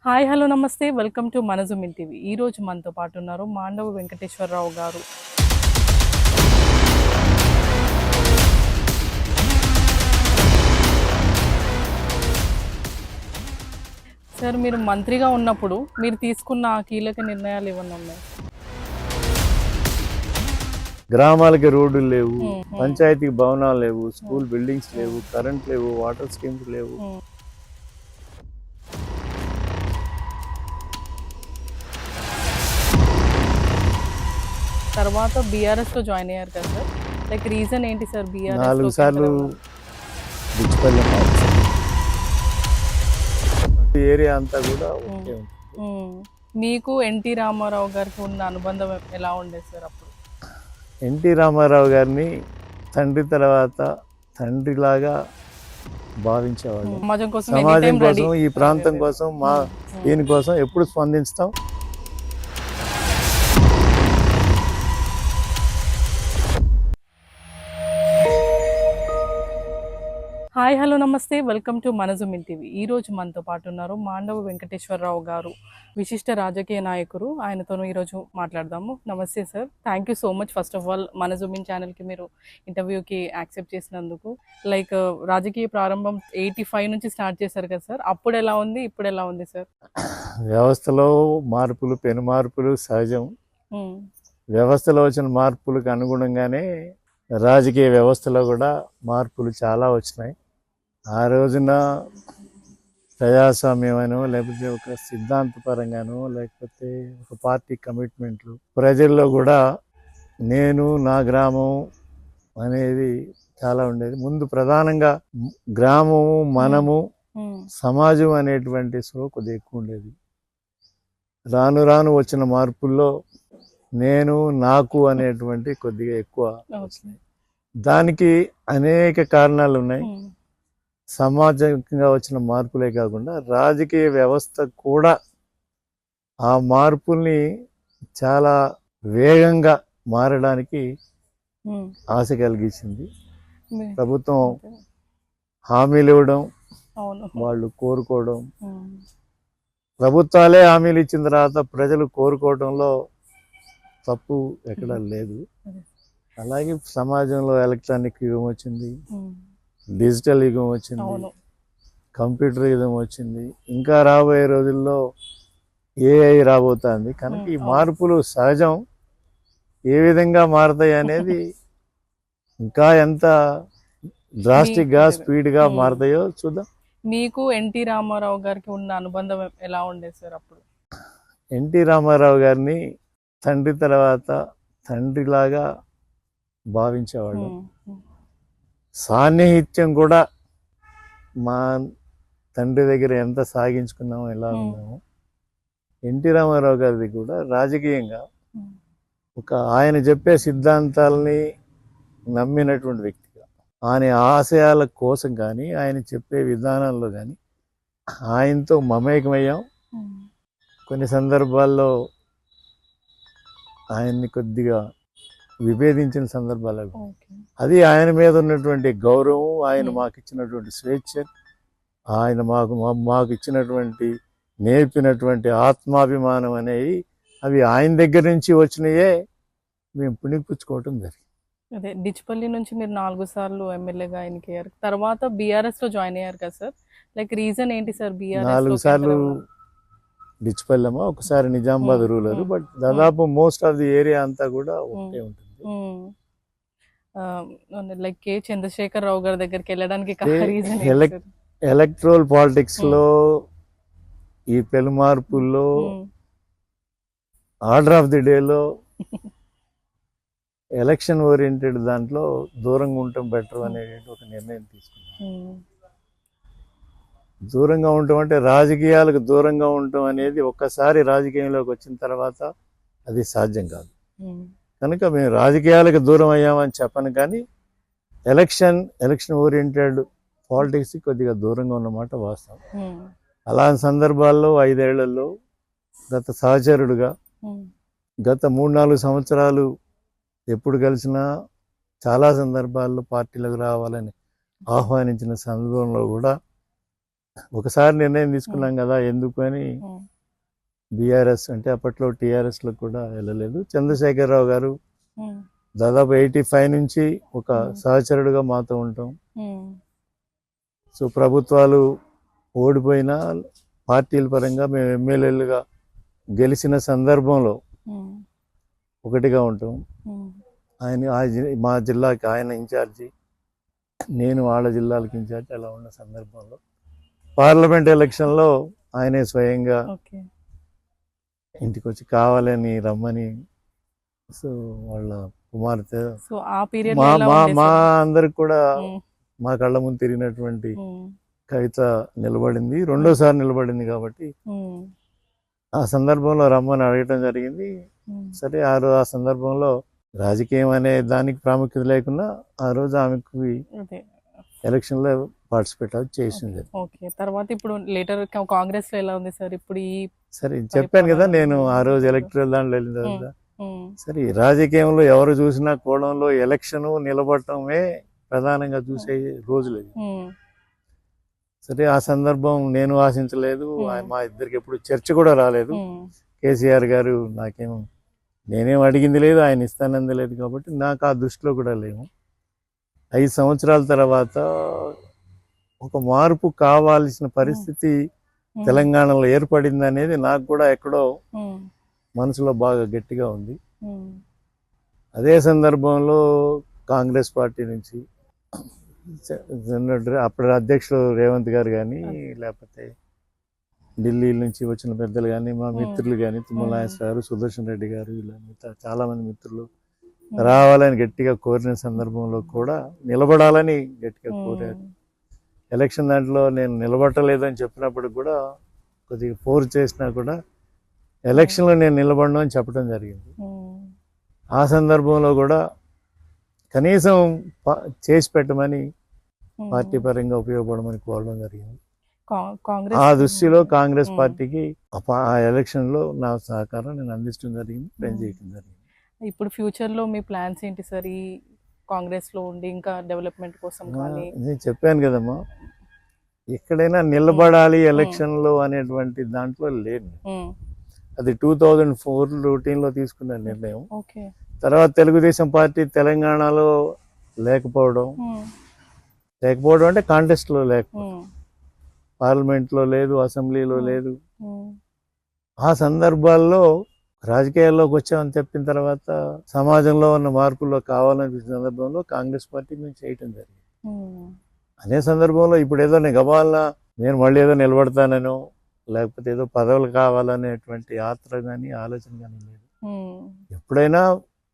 Hi hello నమస్తే welcome to మన Zoom TV. ఈ రోజు మనతో పాటు ఉన్నారు మాండవ వెంకటేశ్వరరావు గారు. సార్, మీరు మంత్రిగా ఉన్నప్పుడు మీరు తీసుకున్న కీలక నిర్ణయాలు ఏమన్నా ఉన్నాయి? గ్రామాలకి రోడ్లు లేవు, పంచాయతీకి భవనాలు లేవు, స్కూల్ బిల్డింగ్స్ లేవు, కరెంట్ లేవు, వాటర్ స్కీమ్స్ లేవు. తర్వాత బీఆర్ఎస్ లో జాయిన్ అయ్యారు కదా సార్, లైక్ రీజన్ ఏంటి సార్? 4 సార్లు డిచ్పల్లి ఏరియా అంతా కూడా ఒకే ఉంటుంది. మీకు ఎన్టీ రామారావు గారికి ఉన్న అనుబంధం ఎలా ఉండేది సార్ అప్పుడు? ఎన్టీ రామారావు గారిని తండ్రి తర్వాత తండ్రిలాగా భావించేవాళ్ళు. సమాజం కోసం, ఈ ప్రాంతం కోసం, మా దీనికోసం ఎప్పుడు స్పందిస్తాం. హాయ్ హలో నమస్తే వెల్కమ్ టు మన జూమ్ టీవీ. ఈ రోజు మనతో పాటు ఉన్నారు మాండవ వెంకటేశ్వరరావు గారు, విశిష్ట రాజకీయ నాయకులు. ఆయనతో ఈరోజు మాట్లాడదాము. నమస్తే sir, thank you so much first of all మన జూమ్ ఛానల్కి మీరు ఇంటర్వ్యూకి యాక్సెప్ట్ చేసినందుకు. లైక్ రాజకీయ ప్రారంభం 85 నుంచి స్టార్ట్ చేశారు కదా సార్, అప్పుడు ఎలా ఉంది, ఇప్పుడు ఎలా ఉంది సార్? వ్యవస్థలో మార్పులు, పెను మార్పులు సహజం. వ్యవస్థలో వచ్చిన మార్పులకు అనుగుణంగానే రాజకీయ వ్యవస్థలో కూడా మార్పులు చాలా వచ్చినాయి. ఆ రోజున ప్రజాస్వామ్యమనో, లేకపోతే ఒక సిద్ధాంతపరంగానో, లేకపోతే ఒక పార్టీ కమిట్మెంట్లు ప్రజల్లో కూడా నేను నా గ్రామం అనేది చాలా ఉండేది. ముందు ప్రధానంగా గ్రామము, మనము, సమాజం అనేటువంటి స్లో కొద్దిగా ఎక్కువ ఉండేది. రాను రాను వచ్చిన మార్పుల్లో నేను, నాకు అనేటువంటి కొద్దిగా ఎక్కువ వచ్చినాయి. దానికి అనేక కారణాలు ఉన్నాయి. సామాజికంగా వచ్చిన మార్పులే కాకుండా రాజకీయ వ్యవస్థ కూడా ఆ మార్పుల్ని చాలా వేగంగా మారడానికి ఆశ కలిగించింది. ప్రభుత్వం హామీలు ఇవ్వడం, వాళ్ళు కోరుకోవడం, ప్రభుత్వాలే హామీలు ఇచ్చిన తర్వాత ప్రజలు కోరుకోవడంలో తప్పు ఎక్కడా లేదు. అలాగే సమాజంలో ఎలక్ట్రానిక్ యుగం వచ్చింది, డిజిటల్ యుగం వచ్చింది, కంప్యూటర్ యుగం వచ్చింది, ఇంకా రాబోయే రోజుల్లో ఏఐ రాబోతుంది. కనుక ఈ మార్పులు సహజం. ఏ విధంగా మారుతాయి అనేది ఇంకా ఎంత డ్రాస్టిక్గా, స్పీడ్గా మారుతాయో చూద్దాం. మీకు ఎన్టీ రామారావు గారికి ఉన్న అనుబంధం ఎలా ఉండేది సార్ అప్పుడు? ఎన్టీ రామారావు గారిని తండ్రి తర్వాత తండ్రిలాగా భావించేవాళ్ళు. సాన్నిహిత్యం కూడా మా తండ్రి దగ్గర ఎంత సాగించుకున్నామో, ఎలా ఉన్నామో, ఎన్టీ రామారావు గారిది కూడా రాజకీయంగా ఒక ఆయన చెప్పే సిద్ధాంతాలని నమ్మినటువంటి వ్యక్తిగా, ఆయన ఆశయాల కోసం కానీ, ఆయన చెప్పే విధానాల్లో కానీ ఆయనతో మమేకమయ్యాం. కొన్ని సందర్భాల్లో ఆయన్ని కొద్దిగా విభేదించిన సందర్భాలు. అది ఆయన మీద ఉన్నటువంటి గౌరవం, ఆయన మాకు ఇచ్చినటువంటి స్వేచ్ఛ, ఆయన మాకు ఇచ్చినటువంటి నేర్పినటువంటి ఆత్మాభిమానం అనేవి అవి ఆయన దగ్గర నుంచి వచ్చినాయే మేము పుణిపుచ్చుకోవటం జరిగింది. అదే డిచ్పల్లి నుంచి మీరు 4 సార్లు ఎమ్మెల్యేగా ఎన్నికయ్యారు. తర్వాత బీఆర్ఎస్ లో జాయిన్ అయ్యారు కదా సార్, లైక్ రీజన్ ఏంటి సార్? బీఆర్ఎస్ 4 సార్లు డిచ్పల్లెమో, ఒకసారి నిజామాబాద్ రూరల్, బట్ దాదాపు మోస్ట్ ఆఫ్ ది ఏరియా అంతా కూడా ఒకటే ఉంటుంది. లైక్ కె చంద్రశేఖర్ రావు గారి దగ్గరికి వెళ్ళడానికి ఎలక్ట్రల్ పాలిటిక్స్ లో ఈ పెను మార్పుల్లో ఆర్డర్ ఆఫ్ ది డేలో ఎలక్షన్ ఓరియంటెడ్ దాంట్లో దూరంగా ఉండటం బెటర్ అనేది ఒక నిర్ణయం తీసుకున్నాం. దూరంగా ఉండటం అంటే రాజకీయాలకు దూరంగా ఉండటం అనేది ఒక్కసారి రాజకీయంలోకి వచ్చిన తర్వాత అది సాధ్యం కాదు. కనుక మేము రాజకీయాలకు దూరం అయ్యామని చెప్పను, కానీ ఎలక్షన్ ఓరియంటెడ్ పాలిటిక్స్ కొద్దిగా దూరంగా ఉన్నమాట వాస్తవం. అలాంటి సందర్భాల్లో 5 ఏళ్లలో గత సహచరుడుగా గత 3-4 సంవత్సరాలు ఎప్పుడు కలిసినా చాలా సందర్భాల్లో పార్టీలకు రావాలని ఆహ్వానించిన సందర్భంలో కూడా ఒకసారి నిర్ణయం తీసుకున్నాం కదా ఎందుకు అని ఉమ్, బీఆర్ఎస్ అంటే అప్పట్లో టీఆర్ఎస్ లో కూడా వెళ్ళలేదు. చంద్రశేఖరరావు గారు ఉమ్, దాదాపు 85 నుంచి ఒక ఉమ్. సహచరుడుగా మాతో ఉంటాం. ఉమ్, సో ప్రభుత్వాలు ఓడిపోయినా పార్టీల పరంగా మేము ఎమ్మెల్యేలుగా గెలిచిన సందర్భంలో ఉమ్, ఒకటిగా ఉంటాం. ఉమ్, మా జిల్లాకి ఆయన ఇన్ఛార్జి, నేను వాళ్ళ జిల్లాలకు ఇన్ఛార్జి. అలా ఉన్న సందర్భంలో పార్లమెంట్ ఎలక్షన్లో ఆయనే స్వయంగా ఓకే. ఇంటికి వచ్చి కావాలని రమ్మని, సో వాళ్ళ కుమార్తె సో ఆ పీరియడ్ మా ఎలా మా ఉండే మా సార్? అందరికి కూడా ఉమ్, మా కళ్ళ ముందు తిరిగినటువంటి ఉమ్, కవిత నిలబడింది, రెండోసారి నిలబడింది. కాబట్టి ఉమ్, ఆ సందర్భంలో రమ్మని అడగటం జరిగింది. ఉమ్, సరే ఆ సందర్భంలో రాజకీయం అనే దానికి ప్రాముఖ్యత లేకుండా ఆ రోజు ఆమెకు అదే. ఎలక్షన్లో పార్టిసిపేట్ చేసింది. ఓకే. తర్వాత ఇప్పుడు లేటర్ కాంగ్రెస్ లో ఎలా ఉంది సార్ ఇప్పుడు ఈ సరే చెప్పాను కదా నేను ఆ రోజు ఎలక్టరల్ దాంట్లో వెళ్ళిన తర్వాత. ఉమ్, సరే ఈ రాజకీయంలో ఎవరు చూసినా కోణంలో ఎలక్షన్ నిలబడటమే ప్రధానంగా చూసే రోజులు ఇవి. ఉమ్, సరే ఆ సందర్భం నేను ఆశించలేదు. మా ఇద్దరికి ఎప్పుడు చర్చ కూడా రాలేదు. ఉమ్, కేసీఆర్ గారు నేనేం అడిగింది లేదు, ఆయన ఇస్తానంది లేదు. కాబట్టి నాకు ఆ దృష్టిలో కూడా లేవు. 5 సంవత్సరాల తర్వాత ఒక మార్పు కావాల్సిన పరిస్థితి తెలంగాణలో ఏర్పడింది అనేది నాకు కూడా ఎక్కడో ఉమ్, మనసులో బాగా గట్టిగా ఉంది. ఉమ్, అదే సందర్భంలో కాంగ్రెస్ పార్టీ నుంచి అప్పుడు అధ్యక్షుడు రేవంత్ గారు కానీ, లేకపోతే ఢిల్లీ నుంచి వచ్చిన పెద్దలు కానీ, మా మిత్రులు కానీ, తుమ్మల నాగేశ్వర గారు, సుదర్శన్ రెడ్డి గారు, ఇలా మిగతా చాలా మంది మిత్రులు రావాలని గట్టిగా కోరిన సందర్భంలో కూడా నిలబడాలని గట్టిగా కోరారు. ఎలక్షన్ దాంట్లో నేను నిలబడలేదని చెప్పినప్పుడు కూడా కొద్దిగా ఫోర్స్ చేసినా కూడా ఎలక్షన్లో నేను నిలబడను అని చెప్పడం జరిగింది. ఆ సందర్భంలో కూడా కనీసం చేసి పెట్టమని పార్టీ పరంగా ఉపయోగపడమని కోరడం జరిగింది. ఆ దృష్టిలో కాంగ్రెస్ పార్టీకి ఆ ఎలక్షన్లో నా సహకారం నేను అందించడం జరిగింది, పనిచేయడం జరిగింది. ఇప్పుడు ఫ్యూచర్ లో మీ ప్లాన్స్ ఏంటి సార్ ఈ కాంగ్రెస్ లో ఉండి ఇంకా డెవలప్మెంట్ కోసం కానీ? నేను చెప్పాను కదమ్మా, ఎక్కడైనా నిలబడాలి ఎలక్షన్లో అనేటువంటి దాంట్లో లేదు. అది 2004 రొటీన్లో తీసుకున్న నిర్ణయం. తర్వాత తెలుగుదేశం పార్టీ తెలంగాణలో లేకపోవడం అంటే కాంటెస్ట్లో లేకపోవడం, పార్లమెంట్లో లేదు, అసెంబ్లీలో లేదు. ఆ సందర్భాల్లో రాజకీయాల్లోకి వచ్చామని చెప్పిన తర్వాత సమాజంలో ఉన్న మార్పుల్లో కావాలనిపించిన సందర్భంలో కాంగ్రెస్ పార్టీ మేము చేయటం జరిగింది. అదే సందర్భంలో ఇప్పుడు ఏదో నేను మళ్ళీ ఏదో నిలబడతానో లేకపోతే ఏదో పదవులు కావాలనేటువంటి ఆత్ర కానీ ఆలోచన కానీ లేదు. ఎప్పుడైనా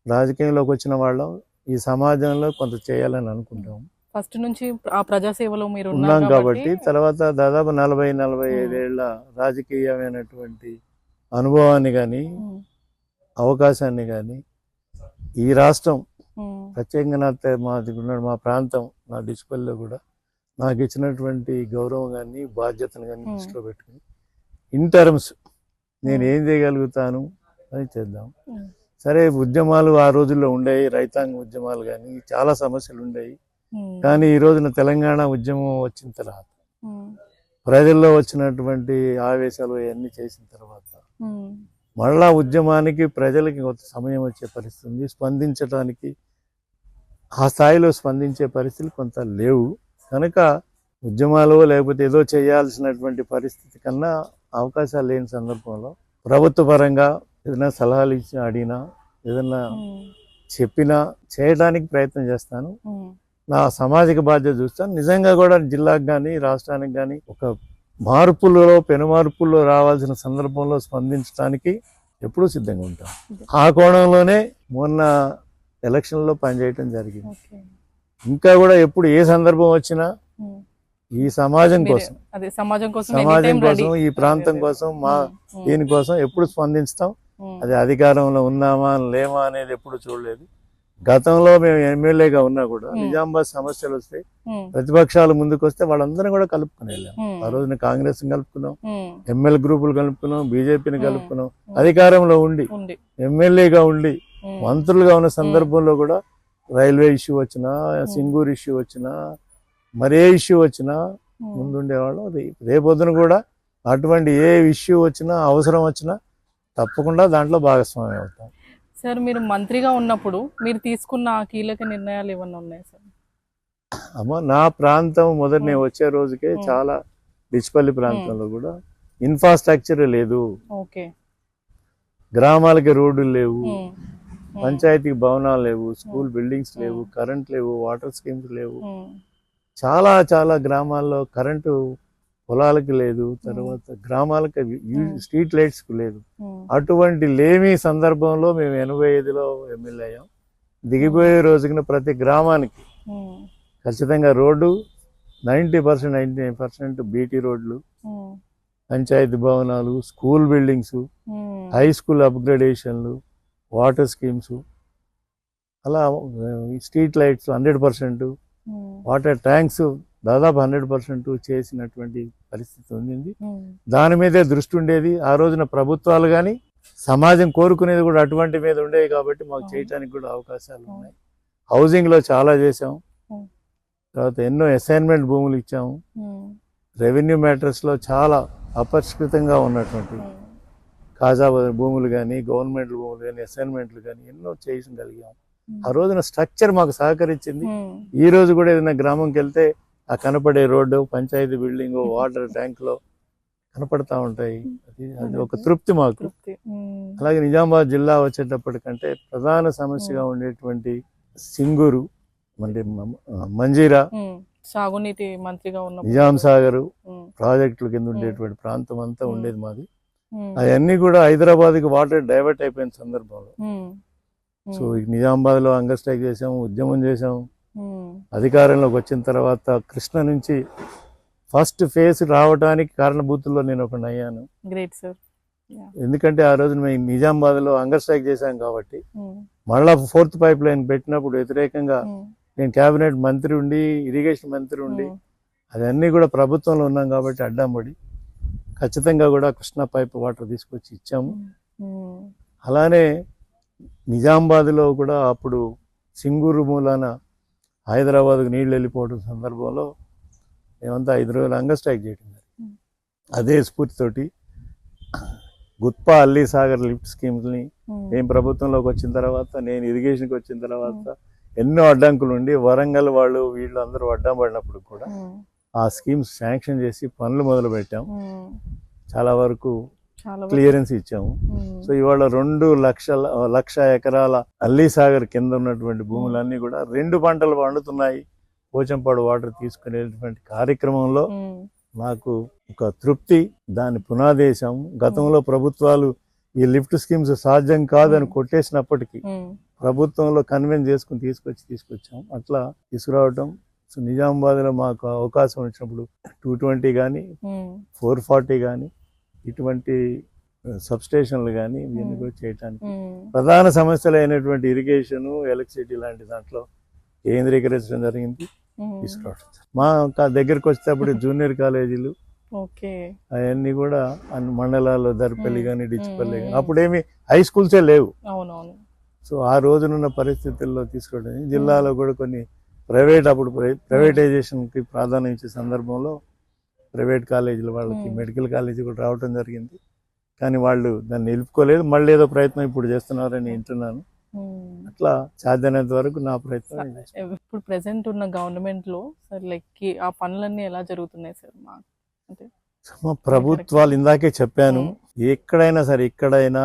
రాజకీయంలోకి వచ్చిన వాళ్ళం ఈ సమాజంలో కొంత చేయాలని అనుకుంటాం. ఫస్ట్ నుంచి ఆ ప్రజాసేవలో మీరు ఉన్నాం కాబట్టి తర్వాత దాదాపు 40-45 ఏళ్ల రాజకీయమైనటువంటి అనుభవాన్ని కానీ అవకాశాన్ని కానీ ఈ రాష్ట్రం ప్రత్యేకంగా మా ప్రాంతం నా డిస్పల్లో కూడా నాకు ఇచ్చినటువంటి గౌరవం కానీ బాధ్యతను కానీ దృష్టిలో పెట్టుకుని ఇన్ టర్మ్స్ నేను ఏం చేయగలుగుతాను అని చేద్దాం. సరే ఉద్యమాలు ఆ రోజుల్లో ఉండేవి, రైతాంగ ఉద్యమాలు కానీ చాలా సమస్యలు ఉండేవి. కానీ ఈ రోజున తెలంగాణ ఉద్యమం వచ్చిన తర్వాత ప్రజల్లో వచ్చినటువంటి ఆవేశాలు అవన్నీ చేసిన తర్వాత మళ్ళా ఉద్యమానికి ప్రజలకి కొంత సమయం వచ్చే పరిస్థితి ఉంది. స్పందించడానికి ఆ స్థాయిలో స్పందించే పరిస్థితులు కొంత లేవు. కనుక ఉద్యమాలు లేకపోతే ఏదో చేయాల్సినటువంటి పరిస్థితి కన్నా అవకాశాలు లేని సందర్భంలో ప్రభుత్వ పరంగా ఏదైనా సలహాలు ఇచ్చి అడిగినా ఏదైనా చెప్పినా చేయడానికి ప్రయత్నం చేస్తాను. నా సామాజిక బాధ్యత చూస్తాను. నిజంగా కూడా జిల్లాకు కానీ రాష్ట్రానికి కానీ ఒక పెను మార్పుల్లో రావాల్సిన సందర్భంలో స్పందించడానికి ఎప్పుడూ సిద్ధంగా ఉంటాం. ఆ కోణంలోనే మొన్న ఎలక్షన్లో పనిచేయటం జరిగింది. ఇంకా కూడా ఎప్పుడు ఏ సందర్భం వచ్చినా ఈ సమాజం కోసం ఈ ప్రాంతం కోసం దీనికోసం ఎప్పుడు స్పందిస్తాం. అది అధికారంలో ఉన్నామా లేమా అనేది ఎప్పుడు చూడలేదు. గతంలో మేము ఎమ్మెల్యేగా ఉన్నా కూడా నిజామాబాద్ సమస్యలు వస్తే ప్రతిపక్షాలు ముందుకు వస్తే వాళ్ళందరం కూడా కలుపుకుని వెళ్ళాం. ఆ రోజున కాంగ్రెస్ కలుపుకున్నాం, ఎమ్మెల్యే గ్రూపులు కలుపుకున్నాం, బీజేపీని కలుపుకున్నాం. అధికారంలో ఉండి ఎమ్మెల్యేగా ఉండి మంత్రులుగా ఉన్న సందర్భంలో కూడా రైల్వే ఇష్యూ వచ్చినా, సింగూర్ ఇష్యూ వచ్చినా, మరే ఇష్యూ వచ్చినా ముందుండేవాళ్ళం. రేపొద్దున కూడా అటువంటి ఏ ఇష్యూ వచ్చినా అవసరం వచ్చినా తప్పకుండా దాంట్లో భాగస్వామ్యం అవుతాం. సార్ మీరు మంత్రిగా ఉన్నప్పుడు మీరు తీసుకున్న ఆ కీలక నిర్ణయాలు ఏమన్నా ఉన్నాయి సార్? అమ్మ నా ప్రాంతం మొదటి నేను వచ్చే రోజుకే చాలా డిచ్పల్లి ప్రాంతంలో కూడా ఇన్ఫ్రాస్ట్రక్చర్ లేదు, ఓకే, గ్రామాలకి రోడ్లు లేవు, పంచాయతీకి భవనాలు లేవు, స్కూల్ బిల్డింగ్స్ లేవు, కరెంట్ లేవు, వాటర్ స్కీమ్స్ లేవు. చాలా చాలా గ్రామాల్లో కరెంటు పొలాలకి లేదు, తర్వాత గ్రామాలకి స్ట్రీట్ లైట్స్ లేదు. అటువంటి లేమి సందర్భంలో మేము 85లో ఎమ్మెల్యే అయ్యాం. దిగిపోయే రోజున ప్రతి గ్రామానికి ఖచ్చితంగా రోడ్డు 90%, 99% బీటీ రోడ్లు, పంచాయతీ భవనాలు, స్కూల్ బిల్డింగ్స్, హై స్కూల్ అప్గ్రేడేషన్లు, వాటర్ స్కీమ్స్, అలా స్ట్రీట్ లైట్స్ 100%, వాటర్ ట్యాంక్స్ దాదాపు 100% చేసినటువంటి పరిస్థితి ఉంది. దాని మీదే దృష్టి ఉండేది. ఆ రోజున ప్రభుత్వాలు కానీ సమాజం కోరుకునేది కూడా అటువంటి మీద ఉండేవి కాబట్టి మాకు చేయటానికి కూడా అవకాశాలు ఉన్నాయి. హౌసింగ్లో చాలా చేసాం, తర్వాత ఎన్నో అసైన్మెంట్ భూములు ఇచ్చాము. రెవెన్యూ మ్యాటర్స్లో చాలా అపరిష్కృతంగా ఉన్నటువంటి ఖాజా భూములు కానీ, గవర్నమెంట్ భూములు కానీ, అసైన్మెంట్లు కానీ ఎన్నో చేయగలిగాం. ఆ రోజున స్ట్రక్చర్ మాకు సహకరించింది. ఈ రోజు కూడా ఏదైనా గ్రామంకి వెళ్తే ఆ కనపడే రోడ్డు, పంచాయతీ బిల్డింగ్, వాటర్ ట్యాంక్లో కనపడతా ఉంటాయి. అది ఒక తృప్తి మాకు. అలాగే నిజామాబాద్ జిల్లా వచ్చేటప్పటికంటే ప్రధాన సమస్యగా ఉండేటువంటి సింగూరు, మంజీరా, సాగునీటి మంత్రిగా ఉన్న నిజాం సాగర్ ప్రాజెక్టుల కింద ఉండేటువంటి ప్రాంతం అంతా ఉండేది మాది. అవన్నీ కూడా హైదరాబాద్కి వాటర్ డైవర్ట్ అయిపోయిన సందర్భంలో సో నిజామాబాద్ లో హంగర్ స్ట్రైక్ చేసాము, ఉద్యమం చేసాము. అధికారంలోకి వచ్చిన తర్వాత కృష్ణ నుంచి ఫస్ట్ ఫేజ్ రావడానికి కారణభూతుల్లో నేను ఒకటి అయ్యాను. Great sir. ఎందుకంటే ఆ రోజు మేము నిజామాబాద్ లో హంగర్ స్ట్రైక్ చేశాం కాబట్టి మళ్ళా 4th పైప్ లైన్ పెట్టినప్పుడు వ్యతిరేకంగా నేను కేబినెట్ మంత్రి ఉండి, ఇరిగేషన్ మంత్రి ఉండి, అవన్నీ కూడా ప్రభుత్వంలో ఉన్నాం కాబట్టి అడ్డంపడి ఖచ్చితంగా కూడా కృష్ణా పైప్ వాటర్ తీసుకొచ్చి ఇచ్చాము. అలానే నిజామాబాద్లో కూడా అప్పుడు సింగూరు మూలాన హైదరాబాద్కు నీళ్ళు వెళ్ళిపోవడం సందర్భంలో మేమంతా 5 రోజులు హంగర్ స్ట్రైక్ చేయడం జరిగింది. అదే స్ఫూర్తితోటి గుత్పా అల్లీ సాగర్ లిఫ్ట్ స్కీమ్స్ని నేను ప్రభుత్వంలోకి వచ్చిన తర్వాత, నేను ఇరిగేషన్కి వచ్చిన తర్వాత ఎన్నో అడ్డంకులు ఉండి వరంగల్ వాళ్ళు వీళ్ళు అందరూ అడ్డం పడినప్పుడు కూడా ఆ స్కీమ్స్ శాంక్షన్ చేసి పనులు మొదలు పెట్టాం. చాలా వరకు క్లియరెన్స్ ఇచ్చాము. సో ఇవాళ 2,00,000 ఎకరాల అల్లీ సాగర్ కింద ఉన్నటువంటి భూములన్నీ కూడా 2 పంటలు పండుతున్నాయి. పోచంపాడు వాటర్ తీసుకునేటువంటి కార్యక్రమంలో నాకు ఒక తృప్తి, దాన్ని పునాదేశాము. గతంలో ప్రభుత్వాలు ఈ లిఫ్ట్ స్కీమ్స్ సాధ్యం కాదని కొట్టేసినప్పటికీ ప్రభుత్వంలో కన్విన్స్ చేసుకుని తీసుకొచ్చాం. అట్లా తీసుకురావటం. సో నిజామాబాద్లో మాకు అవకాశం వచ్చినప్పుడు 220 కానీ 440 కానీ ఇటువంటి సబ్స్టేషన్లు కానీ ఇవన్నీ కూడా చేయడానికి ప్రధాన సమస్యలు అయినటువంటి ఇరిగేషన్, ఎలక్ట్రిసిటీ లాంటి దాంట్లో కేంద్రీకరించడం జరిగింది, తీసుకురావడం. మా దగ్గరికి వచ్చేటప్పుడు జూనియర్ కాలేజీలు అవన్నీ కూడా అన్ని మండలాల్లో దర్పల్లి కానీ, డిచ్పల్లి కానీ, అప్పుడేమి హై స్కూల్సే లేవు. సో ఆ రోజునున్న పరిస్థితుల్లో తీసుకోవడం. జిల్లాలో కూడా కొన్ని ప్రైవేటైజేషన్కి ప్రాధాన్యం ఇచ్చే సందర్భంలో ప్రైవేట్ కాలేజీలు వాళ్ళకి మెడికల్ కాలేజీ కూడా రావడం జరిగింది. కానీ వాళ్ళు దాన్ని నిలుపుకోలేదు. మళ్ళీ ఏదో ప్రయత్నం ఇప్పుడు చేస్తున్నారని వింటున్నాను. అట్లా సాధ్యమైనంత వరకు నా ప్రయత్నం. ఇప్పుడు ప్రెసెంట్ ఉన్న గవర్నమెంట్ లో సార్ లైక్ ఆ పనులన్నీ ఎలా జరుగుతున్నాయి సార్? అంటే ప్రభుత్వాలు ఇందాకే చెప్పాను, ఎక్కడైనా సరే, ఇక్కడైనా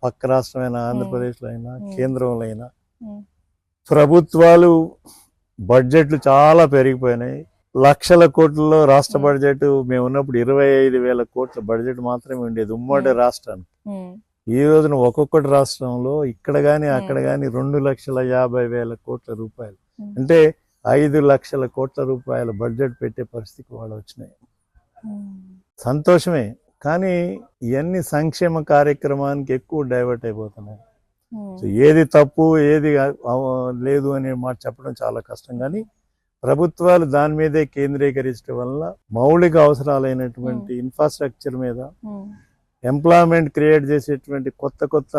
పక్క రాష్ట్రమైనా, ఆంధ్రప్రదేశ్లో అయినా, కేంద్రంలో అయినా ప్రభుత్వాలు బడ్జెట్లు చాలా పెరిగిపోయినాయి. లక్షల కోట్లలో రాష్ట్ర బడ్జెట్ మేము ఉన్నప్పుడు 25,000 కోట్ల బడ్జెట్ మాత్రమే ఉండేది ఉమ్మడి రాష్ట్రానికి. ఈ రోజున ఒక్కొక్కటి రాష్ట్రంలో ఇక్కడ గాని అక్కడ గాని 2,50,000 కోట్ల రూపాయలు, అంటే 5 లక్షల కోట్ల రూపాయల బడ్జెట్ పెట్టే పరిస్థితికి వాళ్ళు వచ్చినాయి. సంతోషమే, కానీ ఇవన్నీ సంక్షేమ కార్యక్రమానికి ఎక్కువ డైవర్ట్ అయిపోతున్నాయి. ఏది తప్పు ఏది లేదు అనే మాట చెప్పడం చాలా కష్టం. కానీ ప్రభుత్వాలు దాని మీదే కేంద్రీకరించడం వల్ల మౌలిక అవసరాలైనటువంటి ఇన్ఫ్రాస్ట్రక్చర్ మీద, ఎంప్లాయ్మెంట్ క్రియేట్ చేసేటువంటి కొత్త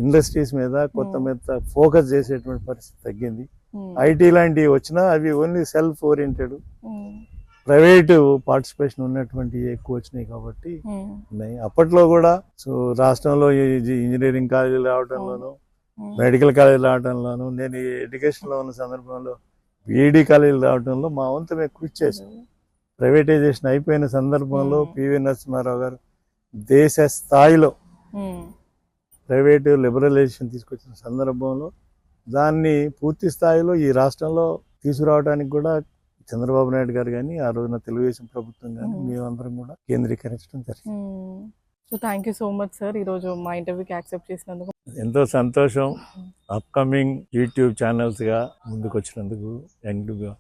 ఇండస్ట్రీస్ మీద ఫోకస్ చేసేటువంటి పరిస్థితి తగ్గింది. ఐటీ లాంటివి వచ్చినా అవి only self oriented, private participation ఉన్నటువంటి ఎక్కువ వచ్చినాయి కాబట్టి ఉన్నాయి. అప్పట్లో కూడా సో రాష్ట్రంలో ఇంజనీరింగ్ కాలేజీలు రావడంలోను, మెడికల్ కాలేజీలు రావడంలోను, నేను ఈ ఎడ్యుకేషన్లో ఉన్న సందర్భంలో బీఈడి కాలేజీలు రావడంలో మా వంతు మేము కృషి చేశాం. ప్రైవేటైజేషన్ అయిపోయిన సందర్భంలో పివి నరసింహారావు గారు దేశ స్థాయిలో ప్రైవేటు లిబరలైజేషన్ తీసుకొచ్చిన సందర్భంలో దాన్ని పూర్తి స్థాయిలో ఈ రాష్ట్రంలో తీసుకురావడానికి కూడా చంద్రబాబు నాయుడు గారు కానీ, ఆ రోజున తెలుగుదేశం ప్రభుత్వం కానీ మేమందరం కూడా కేంద్రీకరించడం జరిగింది. So thank you so much sir, ఈరోజు మా ఇంటర్వ్యూకి యాక్సెప్ట్ చేసినందుకు. ఎంతో సంతోషం. అప్కమింగ్ యూట్యూబ్ ఛానల్స్ గా ముందుకు వచ్చినందుకు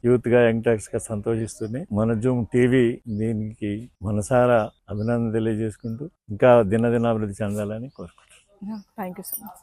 యూత్ గా యంగ్ గా సంతోషిస్తూనే మనజూమ్ టీవీ దీనికి మనసారా అభినందన తెలియజేసుకుంటూ ఇంకా దినదినాభివృద్ధి చెందాలని కోరుకుంటున్నాను. Thank you so much.